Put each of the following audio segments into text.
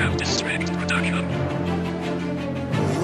Underground District Production.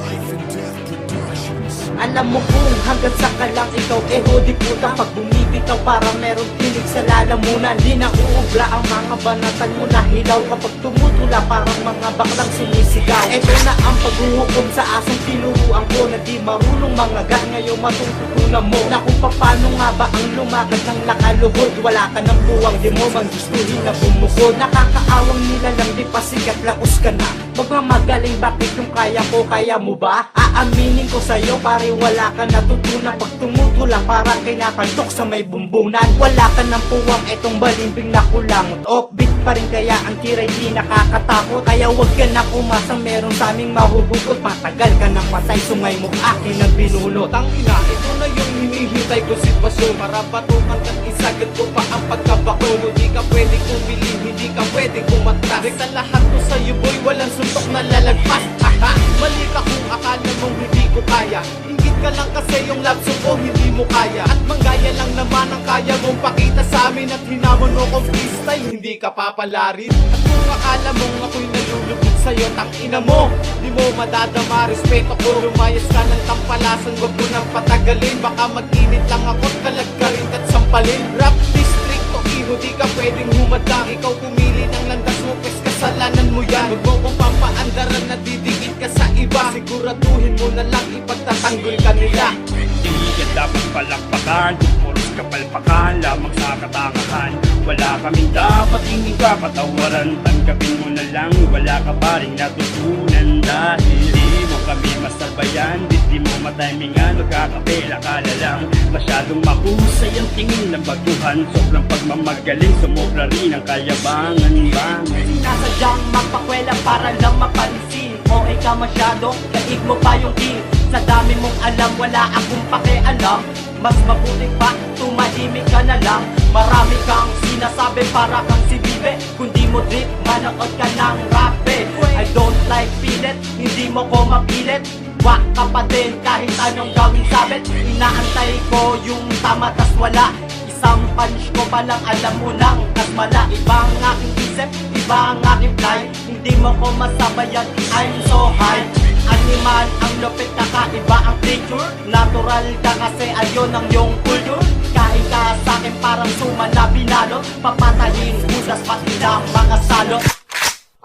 Life and Death Productions. Alam mo kung hanggang sa ka lang ikaw hodi putang. Pag bumibitaw para meron tinig sa lalamunan. Di na uubra ang mga banatan mo na hilaw. Kapag tumutula parang mga baklang sinisigaw. Ito na ang paghuhukom sa asong tinuruan ko. Na di marunong mga gat, ngayon matututunan mo na kung paano nga ba ang lumakad ng nakaluhod. Wala ka ng buwang, di mo man gustuhin na bumukod. Nakakaawang nila lang, di pa sikat, laos ka na. Magmamagaling, bakit yung kaya ko, kaya mo ba? Aaminin ko sa'yo, pare wala ka natutunan. Pag tumutula parang kinakantok sa may bumbunan. Wala ka ng puwang, etong balimbing na kulangot. Offbeat pa rin kaya ang tiray di nakakatakot. Kaya wag ka na umasang meron sa aming mahuhugot. Matagal ka ng patay, sungay mo akin ang binulot. Tangina, ito na yung hinihintay ko sitwasyon. Para batukan kang isagad ko pa ang pagkabako. Hindi ka pwede kumili, hindi ka pwede kumatras. Rekta lahat ko sa'yo boy, walang suntok na lalagpas. Haha, mali ka kung akala mong hindi ko kaya. Ingit ka lang kasi yung lapso ko hindi mo kaya. At manggaya lang naman ang kaya mong pakita sa amin. At hinamon mo kong freestyle, hindi ka papalarin. At kung akala mong ako'y nalulubog sa'yo, tangina mo, di mo madadama, respeto ko. Lumayas ka ng tampalasan, wag mo nang patagalin. Baka mag-init lang ako't kalagkarin at sampalin. Rap district to iho, di ka pwedeng humadang. Ikaw pumili ng landas mo, pes kasalanan mo yan. Huwag mo kong pampaandaran na didikit ka sa iba. Siguraduhin mo na lang ipagtatanggol ka nila. Hindi ka dapat palakpakan, puros kapalpakan lamang sa katangahan. Wala kaming dapat hindi ka patawaran. Tanggapin mo na lang, wala ka pa rin natutunan. Dahil di mo kami masabayan, di mo matimingan, magkakapela ka na lang. Masyadong mahusay ang tingin ng baguhan. Sobrang pagmamagaling, sumobra rin ang kayabangan. Sinasadyang magpakwela para lang mapansin. O ka masyado, kaig mo pa yung king. Sa dami mong alam, wala akong pakialam. Mas mabuti pa, tumahimik ka na lang. Marami kang sinasabi para kang si Bibe. Kung di mo drip, manood ka ng rape. I don't like pilit, hindi mo ko mapilit. Wak ka pa din kahit anong gawing sabit. Inaantay ko yung tama tas wala. Isang punch ko pa lang, alam mo nang kasmala. Iba ang aking isip, iba ang aking fly. Hindi mo ko masabayan, I'm so high. Animal ang lupit, kakaiba ang picture. Natural ka kasi ayon ang iyong kultur. Kain ka sa'kin parang suma na binalo. Papatayin, budas pati ng mga salo.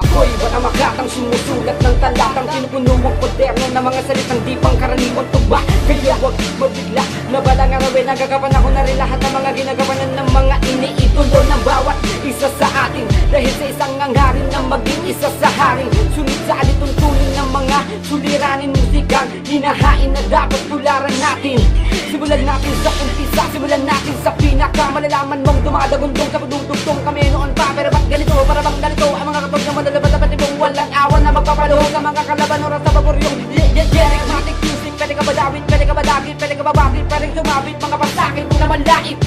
Ako'y banamagatang sumusulat ng talatang pinupuno ang poderno na mga salitang di pangkaraniwang tuba. Kaya huwag mabigla na balang arawin. Nagagapan ako na rin lahat ng mga ginagawanan ng mga iniitulo ng bawat isa sa atin. Dahil sa isang angharin na maging isa sa haring. Sunod sa alituntunin ng mga suliranin musikang hinahain na dapat tularan natin. Simulan natin sa umpisa, simulan natin sa pinaka. Malalaman mong dumadagundong sa pagdudugtong kami noon pa. Pero ba't ganito, para bang ganito ang mga kapag naman nalabat-dapat ibong walang awan na magpapaluhog sa mga kalaban oras sa paboryong Jerigmatic music, pwede ka ba dawit, pwede ka ba dagit, pwede ka ba bakit, pwede sumabit mga pasakit mo naman lait.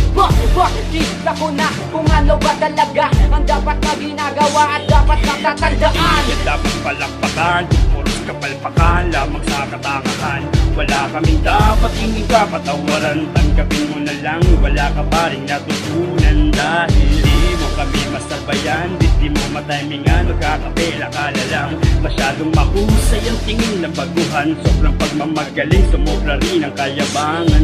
Kita ko na kung ano ba talaga ang dapat na ginagawa at dapat natatandaan. Hindi dapat palakpakan, puros kapalpakan lamang sa katangahan. Wala kaming dapat hindi ka patawaran. Tanggapin mo na lang, wala ka pa rin natutunan. Dahil di mo kami masabayan, di mo matimingan, magkakapela ka na lang. Masyadong mahusay ang tingin ng baguhan. Sobrang pagmamagaling, sumobra rin ang kayabangan.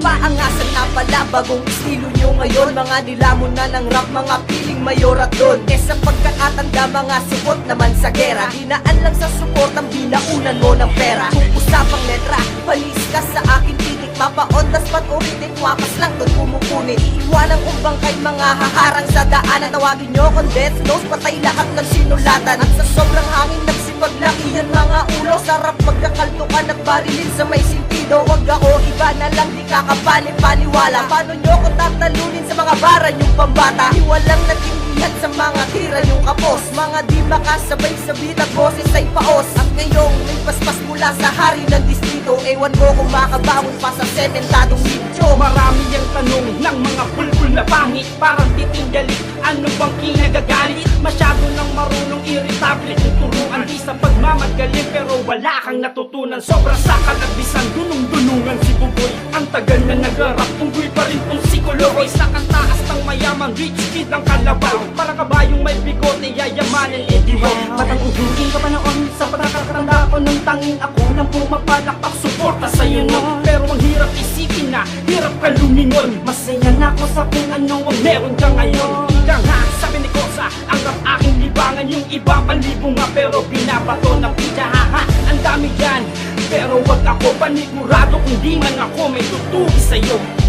Paangasan na pala bagong estilo nyo ngayon. Mga nilamon na ng rap, mga piling mayor at doon. Eh sa pagkakatanda, mga support naman sa gera. Dinaan lang sa support ang binaunan mo ng pera. Kung usapang letra, palis ka sa akin titik. Mapaondas pat uritin, wakas lang doon pumupunit. Iiwanan kong bangkay mga haharang sa daan. At tawagin nyo kung death notes, patay lahat ng sinulatan. At sa sobrang hangin nagsipaglakihan mga ulo. Sarap magkakaltukan at barilin sa may sentido. Wag ako, iba na lang, di kakapali-paliwala. Paano nyo ko tatalunin sa mga bara yung pambata? Iwalang natindihan sa mga tira yung kapos. Mga di makasabay sa beat at boses ay paos. At ngayong may paspas mula sa hari ng distrito. Ewan ko kung makabangon pa sa sementadong nicho. Marami ang tanong ng mga bulbul na pangit. Parang titinggali, ano bang kinagagalit? Masyado nang marunong irritable. Tuturuan di sa pagmamagaling, pero wala kang natutunan. Sobra sa kalabisan, dunong-dunungan si Buboy. Ang tagal na nagarap, tunggoy pa rin tong psikologo. Sa kantaas ng maya mayaman, rich kid ng kalabaw. Para kabayong may bigote, yayamanin, ediwan. Batang ugungin ka pa noon sa pagkakatanda ko nung tanging ako nang pumapalakpak suporta sa'yo no. Pero ang hirap isipin na, hirap ka lumingon. Masaya na ako sa kung ano ang Meron ka ngayon, ika nga, sabi ni Kosa, ang rap aking libangan. Yung iba panlibo nga, pero binabato ng pizza, haha. Ang dami yan, pero wag ako panigurado kung di man ako may tutugi sa'yo.